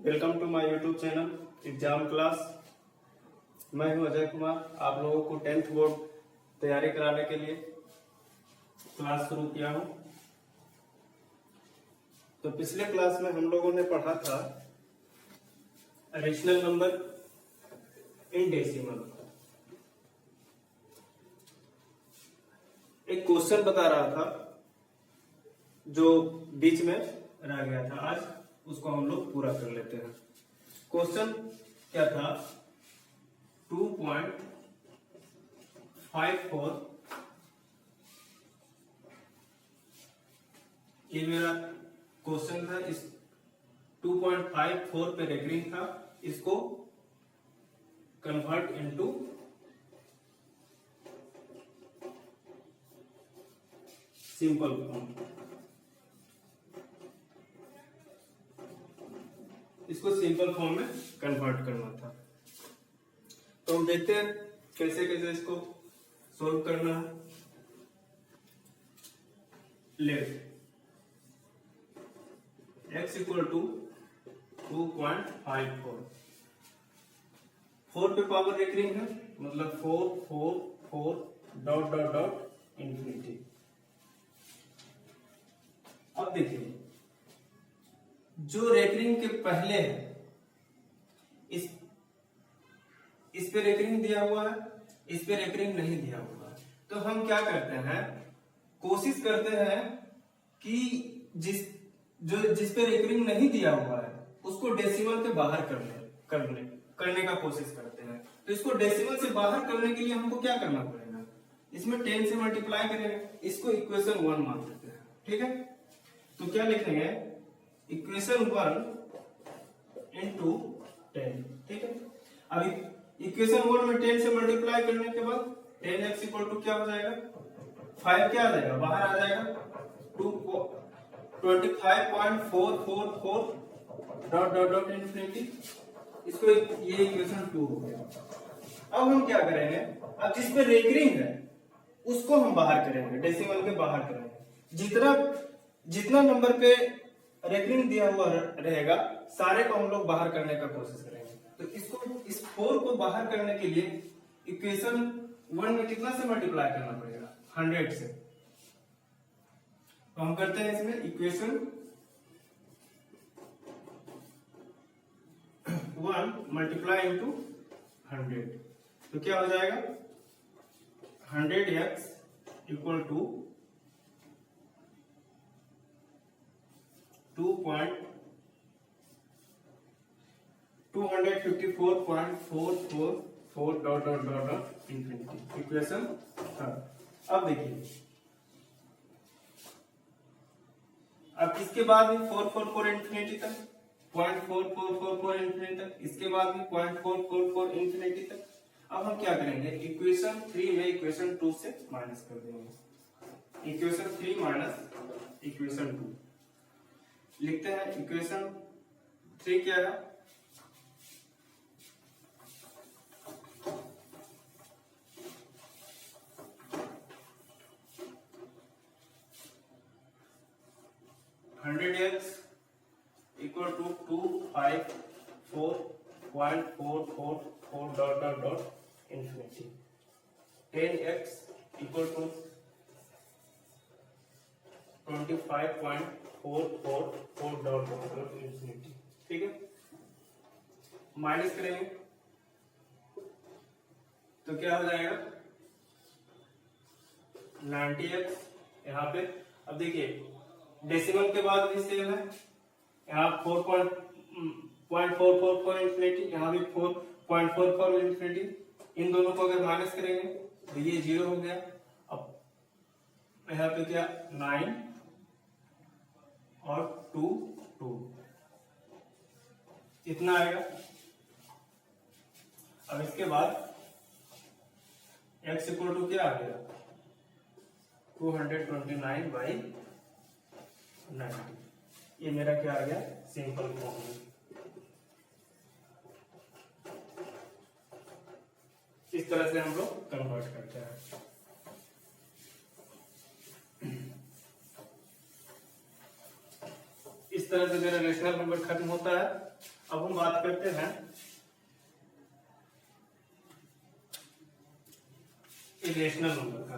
Welcome to my YouTube channel exam class. मैं हूं अजय कुमार। आप लोगों को 10th बोर्ड तैयारी कराने के लिए क्लास शुरू किया हूं। तो पिछले क्लास में हम लोगों ने पढ़ा था रेशनल नंबर इन डेसिमल। एक क्वेश्चन बता रहा था जो बीच में रह गया था, आज उसको हम लोग पूरा कर लेते हैं। क्वेश्चन क्या था? 2.54 ये मेरा क्वेश्चन था। इस 2.54 पे रेकरिंग था, इसको कन्वर्ट इनटू सिंपल फॉर्म, इसको सिंपल फॉर्म में कन्वर्ट करना था। तो हम देखते हैं कैसे कैसे इसको सोल्व करना है। लेट x इक्वल टू 2.54, 4 पे पावर रेकरिंग है, मतलब 4 4 4 डॉट डॉट डॉट इंफिनिटी। अब देखिए, जो रेकरिंग के पहले है इस पे रेकरिंग दिया हुआ है, इस पे रेकरिंग नहीं दिया हुआ है। तो हम क्या करते हैं, कोशिश करते हैं कि जिस पे रेकरिंग नहीं दिया हुआ है उसको डेसिमल के बाहर करने का कोशिश करते हैं। तो इसको डेसिमल से बाहर करने के लिए हमको क्या करना पड़ेगा, इसमें 10 से मल्टीप्लाई करेंगे, इसको इक्वेशन 1 मान लेते हैं। ठीक है, तो क्या लिखेंगे, इक्वेशन 1 इंटू 10। ठीक है, अभी इक्वेशन 1 में 10 से मल्टीप्लाई करने के बाद 10x इक्वल टू क्या हो जाएगा, 5 क्या आ जाएगा, बाहर आ जाएगा, 25.444 डॉट डॉट डॉट इंफिनिटी। इसको ये इक्वेशन 2 हो गया। अब हम क्या करेंगे, अब जिस पे रेकरिंग है उसको हम बाहर करेंगे, डेसिमल के बाहर करेंगे। जितना नंबर पे रेकरिंग दिया हुआ रहेगा सारे को हम लोग बाहर करने का कोशिश करेंगे। तो इस 4 को बाहर करने के लिए इक्वेशन 1 में कितना से मल्टीप्लाई करना पड़ेगा, 100 से। तो हम करते हैं इसमें इक्वेशन 1 मल्टीप्लाई इंटू 100। तो क्या हो जाएगा, 100x equal to 254.444 dot dot dot dot infinity, equation 3। अब देखिए, अब इसके बाद भी 444 इंफिनिटी तक, 0.4444 इंफिनिटी तक, इसके बाद भी 0.444 इंफिनिटी तक। अब हम क्या करेंगे, इक्वेशन 3 में इक्वेशन 2 से माइनस कर देंगे। इक्वेशन 3 माइनस इक्वेशन 2 लिखते हैं। इक्वेशन 3 क्या है, x equal to 254.444 dot dot dot infinity. 10x equal to 25.444 dot dot dot infinity. ठीक है, माइनस करेंगे तो क्या हो जाएगा, 90x यहाँ पे। अब देखिए, डेसिमल के बाद भी सेम है, यहाँ 4.444 इंफिनिटी, यहाँ भी 4.44 इंफिनिटी। इन दोनों को अगर माइनस करेंगे तो ये 0 हो गया। अब यहाँ पे क्या, 9 और 2 2 इतना आएगा। अब इसके बाद x इक्वल टू क्या आ गया, 229/90। ये मेरा क्या आ गया, सिंपल फॉर्म में। इस तरह से हम लोग कन्वर्ट करते हैं। इस तरह से मेरा रेशनल नंबर खत्म होता है। अब हम बात करते हैं इरेशनल नंबर का।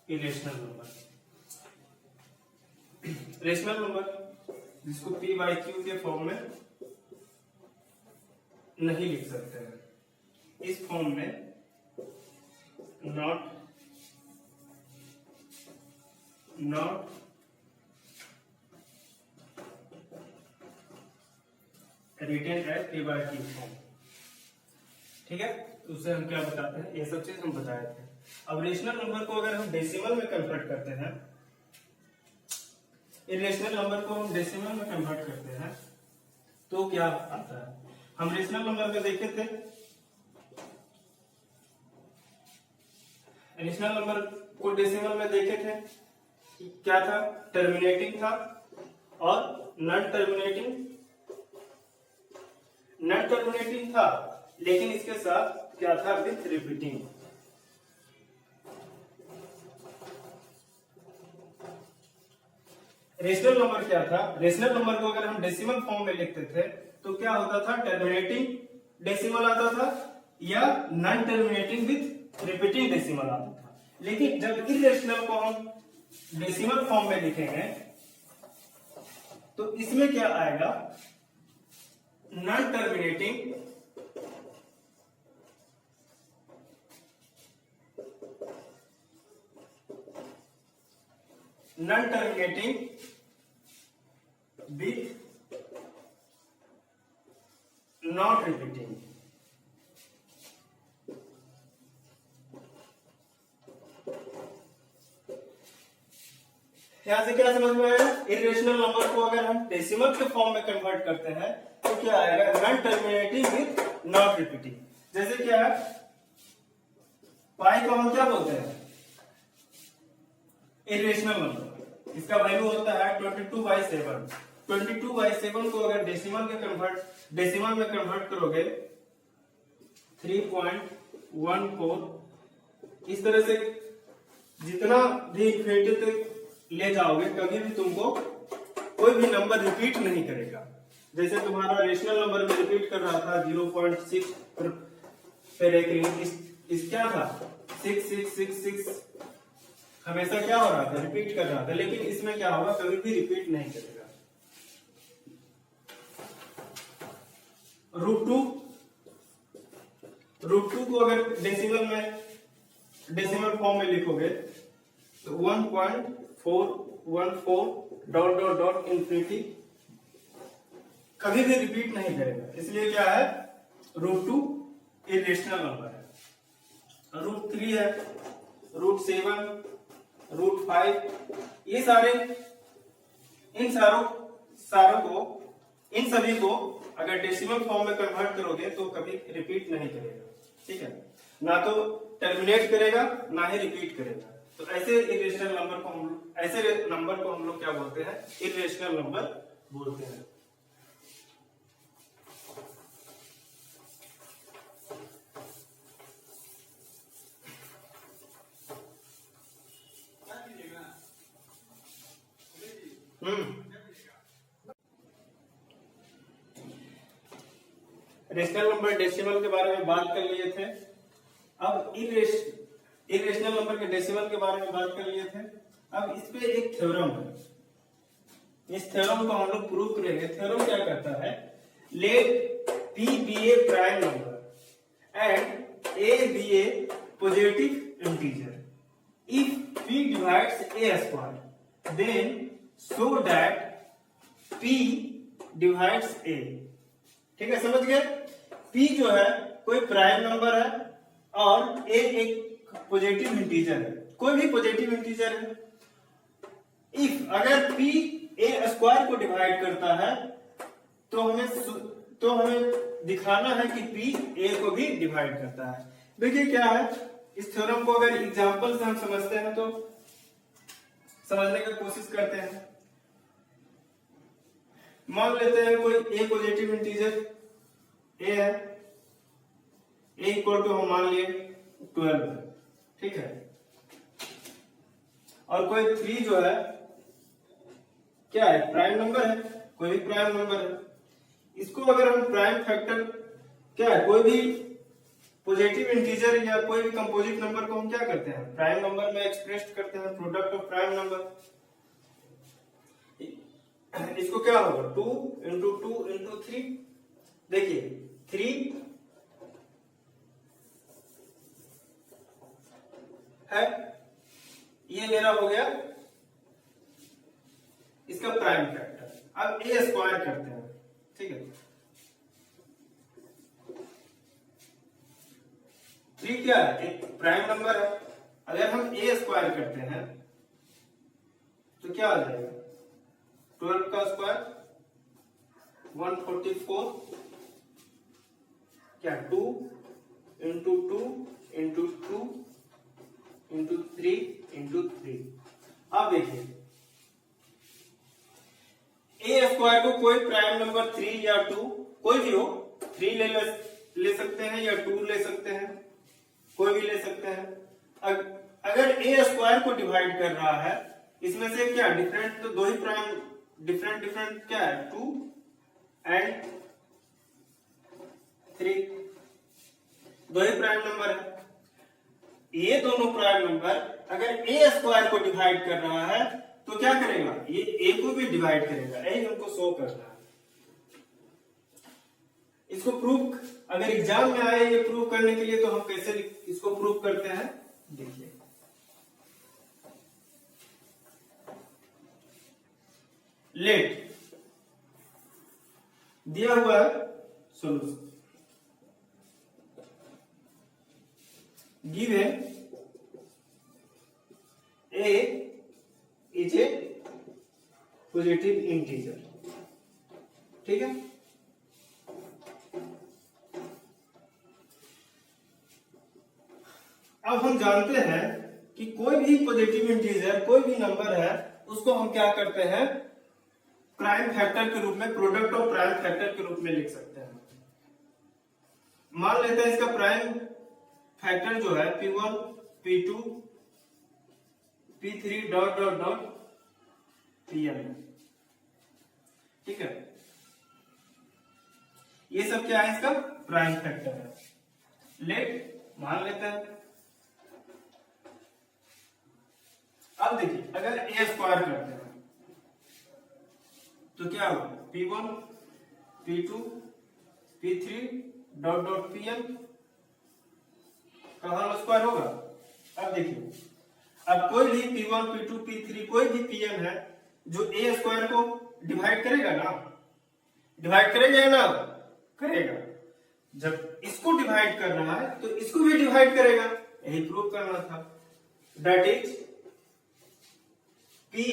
इरेशनल नंबर, रेशनल नंबर जिसको पी बाई क्यू के फॉर्म में नहीं लिख सकते हैं, इस फॉर्म में not written as p by q form. ठीक है, तो उससे हम क्या बताते हैं, ये सब चीज हम बताए थे। अब रेशनल नंबर को अगर हम डेसिमल में कन्वर्ट करते हैं, इरेशनल नंबर को हम डेसिमल में कन्वर्ट करते हैं तो क्या आता है। हम रेशनल नंबर में देखे थे, रेशनल नंबर को डेसिमल में देखे थे, क्या था, टर्मिनेटिंग था और नॉन टर्मिनेटिंग था, लेकिन इसके साथ क्या था, विथ रिपीटिंग। रेशनल नंबर क्या था, रेशनल नंबर को अगर हम डेसिमल फॉर्म में लिखते थे तो क्या होता था, टर्मिनेटिंग डेसिमल आता था या non terminating with repeating decimal आता था। लेकिन जब इरेशनल को हम डेसिमल फॉर्म में लिखेंगे तो इसमें क्या आएगा, non terminating with not repeating। यहां से क्या समझ में आया, इरेशनल नंबर को अगर हम डेसिमल के फॉर्म में कन्वर्ट करते हैं तो क्या आएगा, non terminating with not repeating. जैसे क्या है, पाई को हम क्या बोलते हैं, इरेशनल नंबर, इसका वैल्यू होता है 22/7। 22/7 को अगर डेसिमल में कन्वर्ट करोगे 3.14, इस तरह से जितना भी इंफिनिटी तक ले जाओगे कभी भी तुमको कोई भी नंबर रिपीट नहीं करेगा। जैसे तुम्हारा रेशनल नंबर में रिपीट कर रहा था 0.6 पर एक रिंग, इस क्या था 6666, हमेशा क्या हो रहा था, रिपीट कर रहा था। लेकिन इसमें क्या होगा, कभी भी रिपीट नहीं करेगा। √2 को अगर डेसिमल फॉर्म में लिखोगे तो 1.414 इंफिनिटी, कभी भी रिपीट नहीं करेगा। इसलिए क्या है, √2 इरेशनल नंबर है। √3 है, √7, √5, ये सारे इन सभी को अगर डेसिमल फॉर्म में कन्वर्ट करोगे तो कभी रिपीट नहीं करेगा। ठीक है, ना तो टर्मिनेट करेगा ना ही रिपीट करेगा। तो ऐसे नंबर को हम लोग क्या बोलते हैं, इरेशनल नंबर बोलते हैं। रेशनल नंबर डेसिमल के बारे में बात कर लिए थे। अब इरेशनल नंबर के डेसिमल के बारे में बात कर लिए थे। अब इस पे एक थ्योरम है, इस थ्योरम को हम लोग प्रूव करेंगे। थ्योरम क्या कहता है, late P be a prime number and A be a positive integer if P divides A square then show that P divides A। ठीक है, समझ गए। P जो है कोई प्राइम नंबर है और A एक पॉजिटिव इंटीजर है, कोई भी पॉजिटिव इंटीजर है। इफ अगर P A स्क्वायर को डिवाइड करता है तो हमें दिखाना है कि P A को भी डिवाइड करता है। देखिए क्या है, इस थ्योरम को अगर एग्जांपल से हम समझते हैं तो समझने की कोशिश करते हैं। मान लेते हैं कोई A पॉजिटिव इंटीजर A है, A इक्वल टू हम मान लिए 12। ठीक है, और कोई 3 जो है क्या है, प्राइम नंबर है, कोई भी प्राइम नंबर है। इसको अगर हम प्राइम फैक्टर क्या है, कोई भी पॉजिटिव इंटीजर या कोई भी कंपोजिट नंबर को हम क्या करते हैं, प्राइम नंबर में एक्सप्रेस करते हैं, प्रोडक्ट ऑफ प्राइम नंबर। इसको क्या होगा, 2 इंटू 2 इंटू 3। देखिए 3 है, ये मेरा हो गया इसका प्राइम फैक्टर। अब ए स्क्वायर करते हैं, ठीक है। 3 क्या है, एक प्राइम नंबर है। अगर हम ए स्क्वायर करते हैं तो क्या आ जाएगा, 12 का स्क्वायर 144, क्या 2 इंटू 2 इंटू 2 इंटू 3 इंटू 3। अब देखिए ए स्क्वायर को कोई प्राइम नंबर 3 या 2 कोई भी हो, 3 ले सकते हैं या 2 ले सकते हैं, कोई भी ले सकते हैं। अगर ए स्क्वायर को डिवाइड कर रहा है, इसमें से क्या डिफरेंट, तो दो ही प्राइम डिफरेंट क्या है, 2 एंड 3, दो ही प्राइम नंबर है। ये दोनों प्राइम नंबर अगर ए स्क्वायर को डिवाइड कर रहा है तो क्या करेगा, ये ए को भी डिवाइड करेगा, यही हमको शो करना है। इसको प्रूफ अगर एग्जाम में आए ये प्रूफ करने के लिए, तो हम कैसे इसको प्रूफ करते हैं, देखिए लेट दिया हुआ है solution, given A is a positive integer, ठीक है। अब हम जानते हैं कि कोई भी पॉजिटिव इंटीजर, कोई भी नंबर है, उसको हम क्या करते हैं, प्राइम फैक्टर के रूप में, प्रोडक्ट ऑफ प्राइम फैक्टर के रूप में लिख सकते हैं। मान लेते हैं इसका प्राइम फैक्टर जो है P1 P2 P3 dot dot dot Pn, ठीक है। ये सब क्या है, इसका प्राइम फैक्टर है। लेट मान लेते हैं। अब देखिए अगर ए स्क्वायर करते हैं तो क्या होगा, P1 P2 P3 dot dot Pn का होल स्क्वायर होगा। अब देखिए, अब कोई भी P1 P2 P3 कोई भी Pn है जो ए स्क्वायर को डिवाइड करेगा ना, डिवाइड करेगा ना, करेगा। जब इसको डिवाइड कर रहा है तो इसको भी डिवाइड करेगा, यही प्रूव करना था। दैट इज P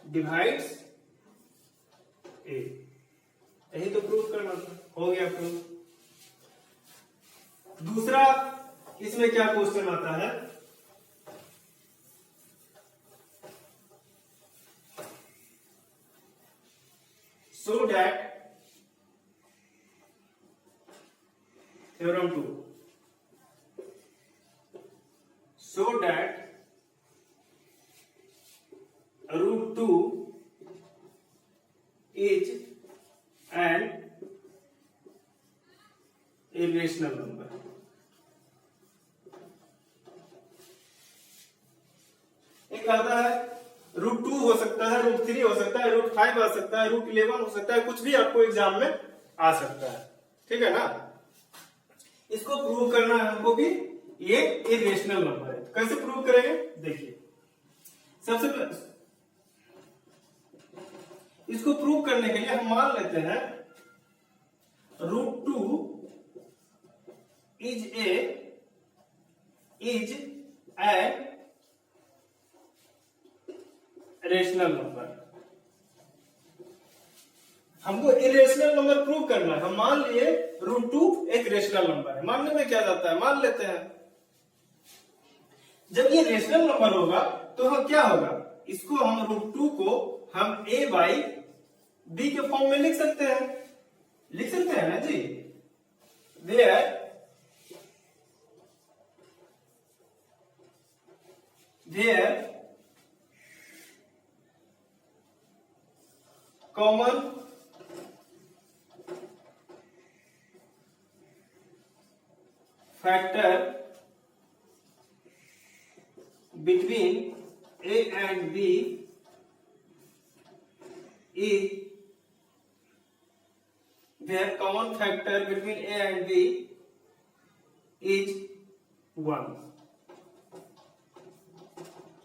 डिवाइड्स ए, यही तो प्रूव करना था, हो गया प्रूव। दूसरा इसमें क्या क्वेश्चन आता है, so that theorem 2, so that root 2 is an irrational number। एक आता है रूट 2 हो सकता है, रूट 3 हो सकता है, रूट 5 आ सकता है, रूट 11 हो सकता है, कुछ भी आपको एग्जाम में आ सकता है, ठीक है ना। इसको प्रूव करना है हमको कि ये इरेशनल नंबर है। कैसे प्रूव करेंगे, देखिए सबसे पहले इसको प्रूव करने के लिए हम मान लेते हैं root 2 is an rational number. हमको इरेशनल नंबर प्रूव करना है। हम मान लिए रूट 2 एक रेशनल नंबर है। मानने में क्या जाता है, मान लेते हैं। जब ये रेशनल नंबर होगा तो हम क्या होगा, इसको हम रूट 2 को हम a बाई बी के फॉर्म में लिख सकते हैं, लिख सकते हैं ना जी। Where where common factor between A and B is where common factor between A and B is 1।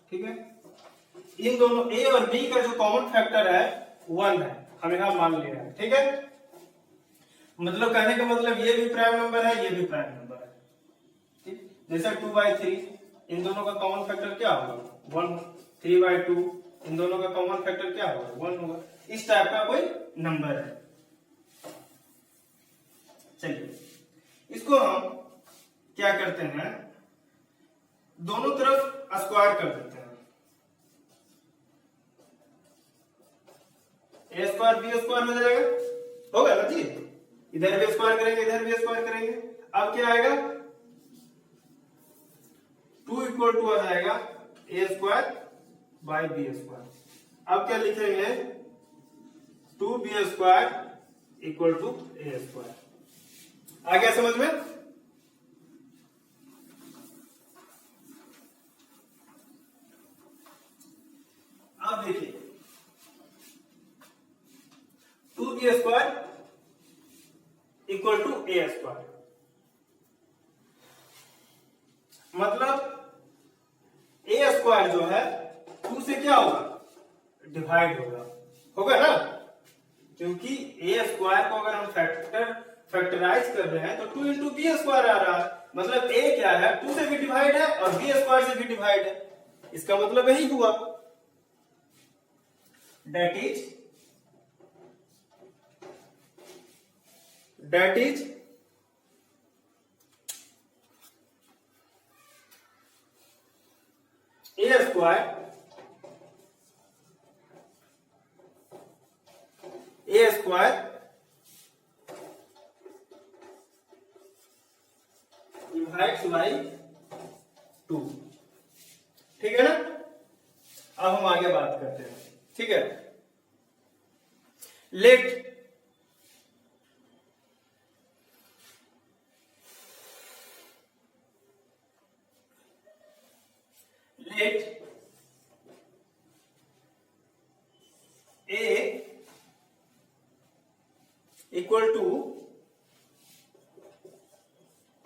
ठीक है, इन दोनों A और B का जो कॉमन फैक्टर है 1 है, हम यहां मान लिया है। ठीक है, मतलब कहने का मतलब ये भी प्राइम नंबर है, ये भी प्राइम नंबर है। ठीक, जैसे 2/3 इन दोनों का कॉमन फैक्टर क्या होगा 1, 3/2 इन दोनों का कॉमन फैक्टर क्या होगा 1 होगा। इस टाइप का कोई नंबर है। चलिए इसको हम क्या करते हैं, दोनों तरफ स्क्वायर कर देते हैं। ए स्क्वायर बी स्क्वायर हो जाएगा, होगा ना जी, इधर भी स्क्वायर करेंगे इधर भी स्क्वायर करेंगे। अब क्या आएगा 2 इक्वल टू आ जाएगा A square by B square. अब क्या लिखेंगे 2b square equal to A square. आ गया समझ में? अब देखिए 2b square equal to A square, मतलब ए स्क्वायर जो है 2 से क्या होगा डिवाइड होगा, होगा ना, क्योंकि ए स्क्वायर को अगर हम फैक्टराइज कर रहे हैं तो 2 इंटू बी स्क्वायर आ रहा है, मतलब ए क्या है 2 से भी डिवाइड है और बी स्क्वायर से भी डिवाइड है। इसका मतलब यही हुआ, that is a square divides by 2। ठीक है ना, अब हम आगे बात करते हैं। ठीक है, late A equal to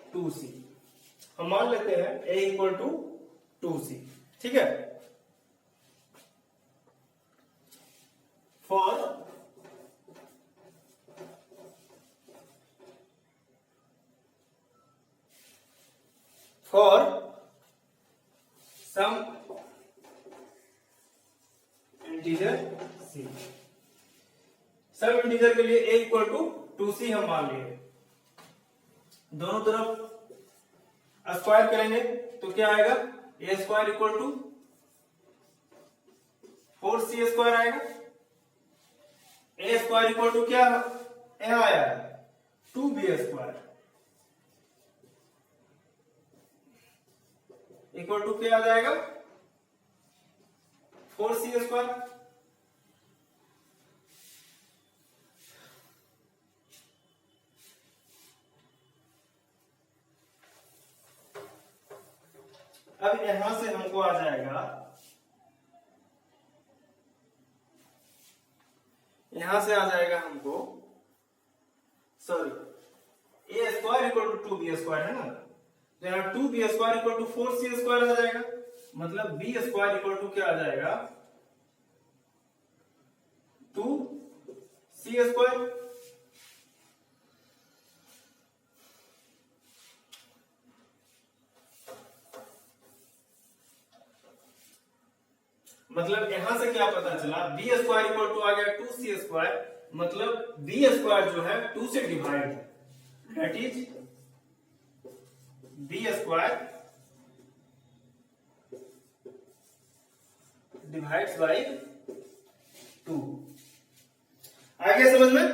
2c। हम मान लेते हैं A इक्वल टू 2c। ठीक है, for some इंटीजर c, सब इंटीजर के लिए a इक्वल टू 2c हम मान लिए। दोनों तरफ स्क्वायर करेंगे तो क्या आएगा a square equal to 4c square आएगा। a स्क्वायर इक्वल टू क्या यहां आया है 2b स्क्वायर इक्वल टू क्या आ जाएगा 4c स्क्वायर। अब यहां से हमको आ जाएगा, यहां से आ जाएगा हमको, sorry A square equal to 2b square है ना, तो यहाँ 2b square equal to 4c square आ जाएगा, मतलब b स्क्वायर इक्वल टू क्या आ जाएगा 2c स्क्वायर। मतलब यहां से क्या पता चला b स्क्वायर इक्वल टू आ गया 2c स्क्वायर, मतलब b स्क्वायर जो है 2 से डिवाइड है, that is b square divides bye 2। आ गया समझ में?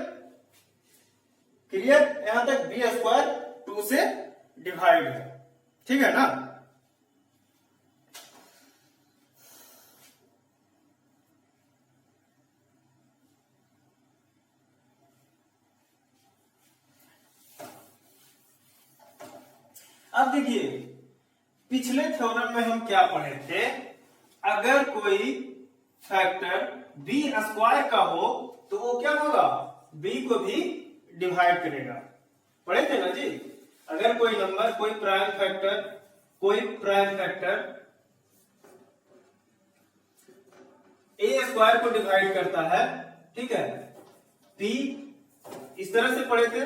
क्लियर? यहां तक b स्क्वायर 2 से डिवाइड है, ठीक है ना। देखिए पिछले थ्योरम में हम क्या पढ़े थे, अगर कोई फैक्टर b स्क्वायर का हो तो वो क्या होगा, b को भी डिवाइड करेगा। पढ़े थे ना जी। अगर कोई नंबर कोई प्राइम फैक्टर a स्क्वायर को डिवाइड करता है, ठीक है, p इस तरह से पढ़े थे,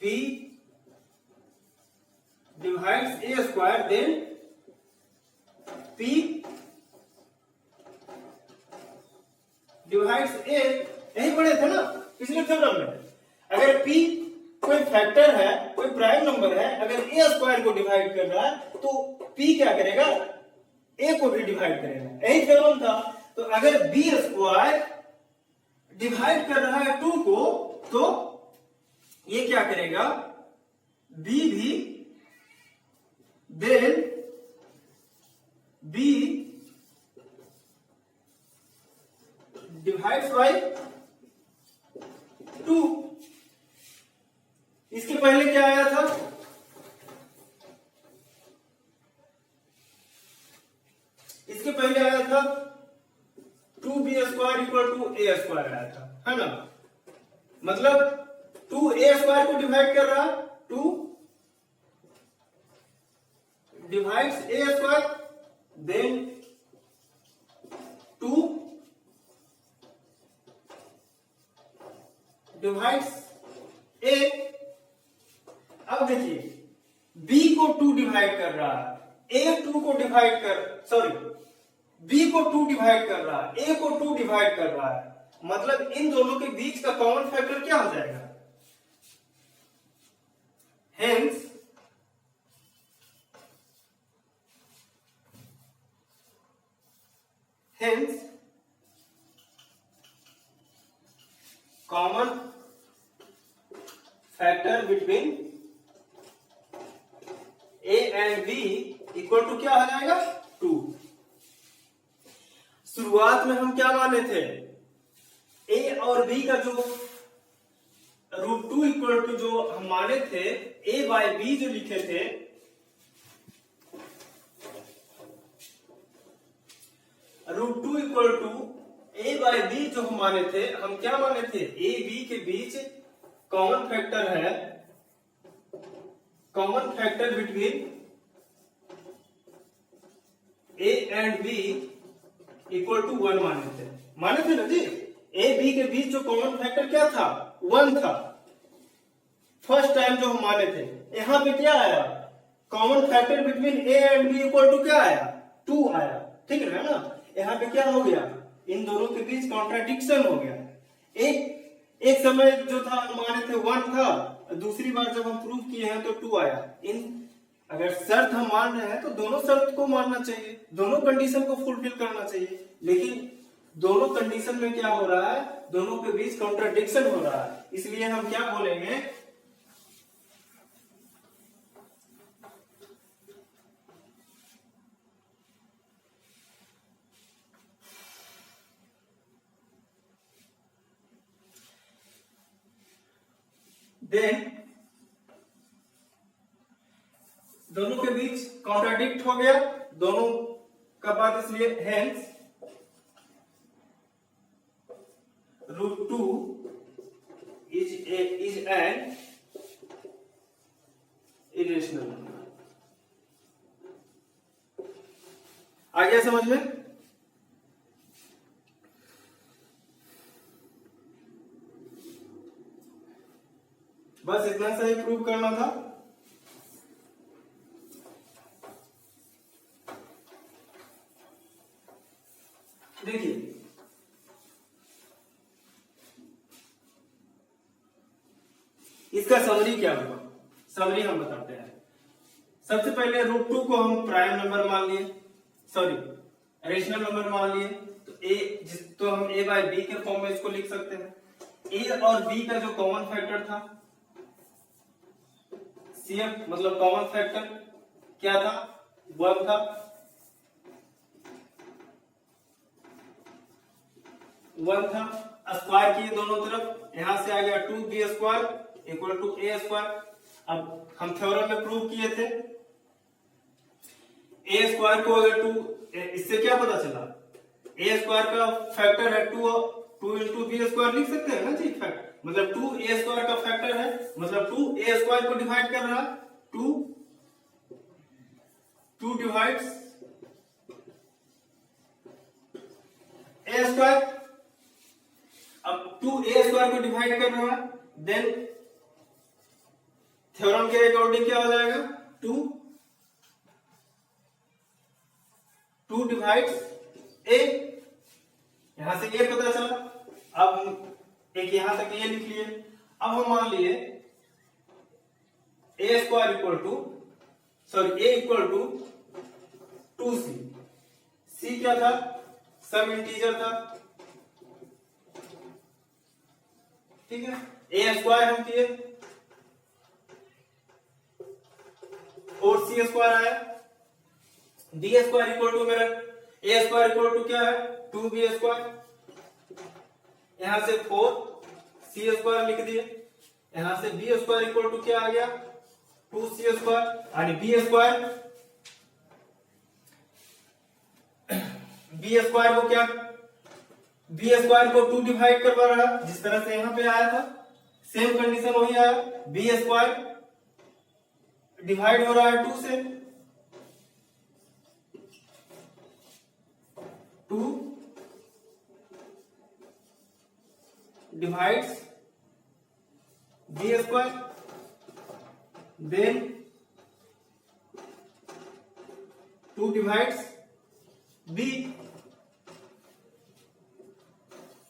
p divides a square, then p divides a, यही पढ़े थे ना पिछले थ्योरम में। अगर p कोई फैक्टर है, कोई प्राइम नंबर है, अगर a स्क्वायर को डिवाइड कर रहा है तो p क्या करेगा, a को भी डिवाइड करेगा, यही थ्योरम था। तो अगर b स्क्वायर डिवाइड कर रहा है 2 को तो ये क्या करेगा, b भी, देन b डिवाइड्स बाय 2। इसके पहले क्या आया था, इसके पहले आया था 2b square equal to a square आया था, है ना। मतलब 2a स्क्वायर को डिवाइड कर रहा है, 2 divides a square, then 2 divides a। अब देखिए b को 2 डिवाइड कर रहा है, a 2 को डिवाइड कर, सॉरी b को 2 डिवाइड कर रहा है, a को 2 डिवाइड कर रहा है, मतलब इन दोनों के बीच का कॉमन फैक्टर क्या हो जाएगा, hence common factor between a and b equal to क्या हो जाएगा, 2। शुरुआत में हम क्या माने थे, a और b का जो √2 इक्वल टू जो हम माने थे, a बाय b जो लिखे थे, √2 equal to a by b जो हम माने थे, हम क्या माने थे, a b के बीच कॉमन फैक्टर है, common factor between a and b equal to 1 माने थे ना जी। a b के बीच जो कॉमन फैक्टर क्या था, 1 था, फर्स्ट टाइम जो हम माने थे। यहां पे क्या आया, common factor between a and b equal to क्या आया, 2 आया, ठीक है ना। यहाँ पे क्या हो गया, इन दोनों के बीच कॉन्ट्राडिक्शन हो गया। एक समय जो था हम माने थे 1 था, दूसरी बार जब हम प्रूव किए हैं तो 2 आया। अगर शर्त हम मान रहे हैं तो दोनों शर्त को मानना चाहिए, दोनों कंडीशन को फुलफिल करना चाहिए, लेकिन दोनों कंडीशन में क्या हो रहा है, दोनों के बीच कॉन्ट्राडिक्शन हो रहा है, इसलिए हम क्या बोलेंगे, देन दोनों के बीच कॉन्ट्राडिक्ट हो गया, दोनों का बात, इसलिए hence √2 is an irrational number। आ गया समझ में। बस इतना सा ही प्रूव करना था। देखिए इसका समरी क्या होगा, समरी हम बताते हैं। सबसे पहले √2 को हम प्राइम नंबर मान लिए, सॉरी रेशनल नंबर मान लिए, तो हम a बाय b के फॉर्म में इसको लिख सकते हैं। a और b का जो कॉमन फैक्टर था, CF मतलब कॉमन फैक्टर क्या था, 1 था, 1 था, स्क्वायर किए दोनों तरफ, यहां से आ गया 2b square equal to a square. अब हम थ्योरम में प्रूव किए थे ए स्क्वायर को अगर 2, इससे क्या पता चला, ए स्क्वायर का फैक्टर है 2 इंटू बी स्क्वायर लिख सकते हैं ना जी, फैक्ट मतलब 2 ए स्क्वायर का फैक्टर है, मतलब 2 ए स्क्वायर को डिवाइड कर रहा है, 2 डिवाइड्स ए स्क्वायर। अब 2 ए स्क्वायर को डिवाइड कर रहा है, देन थ्योरम के अकॉर्डिंग क्या हो जाएगा, 2 डिवाइड्स ए, यहां से ए पता चला। अब एक यहां तक ये लिख लिए। अब हम मान लिए A square equal to, sorry A equal to 2c, c क्या था, सब इंटीजर था, ठीक है। ए स्क्वायर हम किए और सी स्क्वायर आया, बी स्क्वायर इक्वल टू मेरा ए स्क्वायर इक्वल टू क्या है, 2b स्क्वायर, यहां से 4c स्क्वायर लिख दिए, यहां से बी स्क्वायर इक्वल टू क्या आ गया, 2c स्क्वायर, यानी बी स्क्वायर को क्या, बी स्क्वायर को 2 डिवाइड करवा रहा है, जिस तरह से यहां पे आया था सेम कंडीशन वही आया, बी स्क्वायर डिवाइड हो रहा है 2 से, 2 divides b square, then 2 divides b,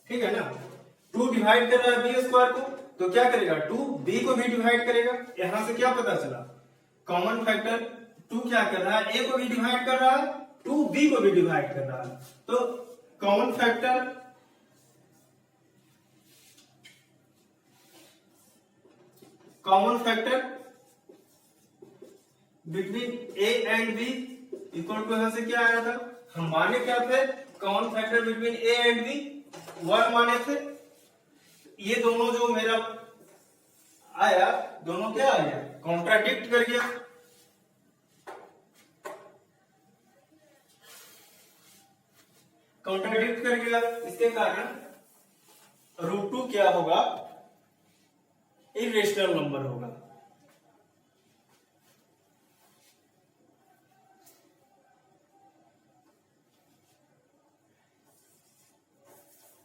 ठीक है ना। 2 डिवाइड कर रहा है बी स्क्वायर को, तो क्या करेगा, 2 बी को भी डिवाइड करेगा। यहां से क्या पता चला, कॉमन फैक्टर 2 क्या कर रहा है, ए को भी डिवाइड कर रहा है, 2 बी को भी डिवाइड कर रहा है, तो common factor between a and b equal to, यहां से क्या आया था, हम माने क्या थे, common factor between a and b 1 माने थे। ये दोनों जो मेरा आया, दोनों क्या आ गया, कॉन्ट्राडिक्ट कर गया, कॉन्ट्राडिक्ट कर गया, इसके कारण √2 क्या होगा, इरेशनल नंबर होगा।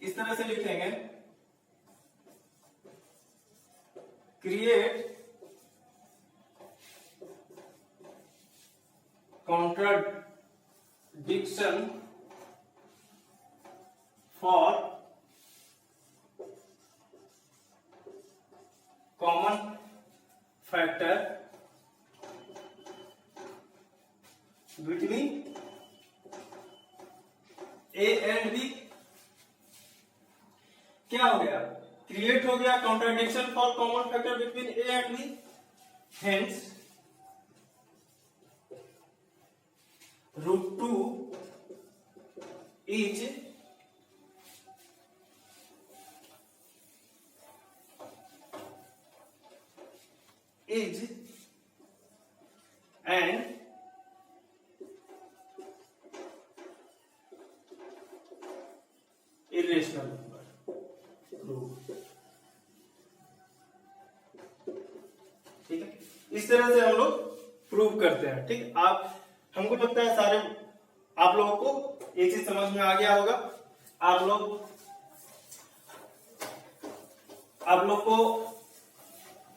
इस तरह से लिखेंगे, create contradiction for common factor between a and b. क्या हो गया, क्रिएट हो गया contradiction for common factor between a and b, hence √2 is an irrational number, ठीक है। इस तरह से हम लोग प्रूव करते हैं, ठीक। आप, हमको लगता है सारे आप लोगों को ये चीज समझ में आ गया होगा। आप लोग को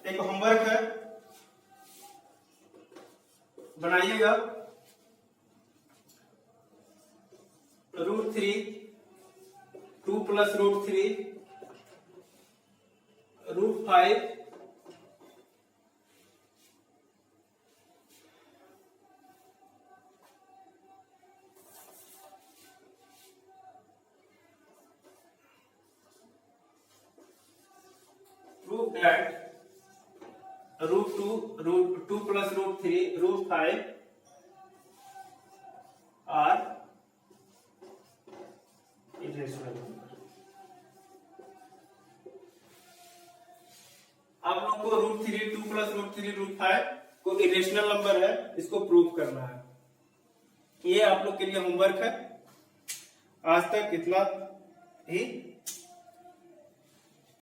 एक होमवर्क है, बनाइएगा, √3 2 + √3 √5 prove that √2 + √3 √5 are irrational number। आप लोग को √3 2 + √3 √5 को इरेशनल नंबर है, इसको प्रूव करना है। ये आप लोग के लिए होमवर्क है। आज तक इतना ही।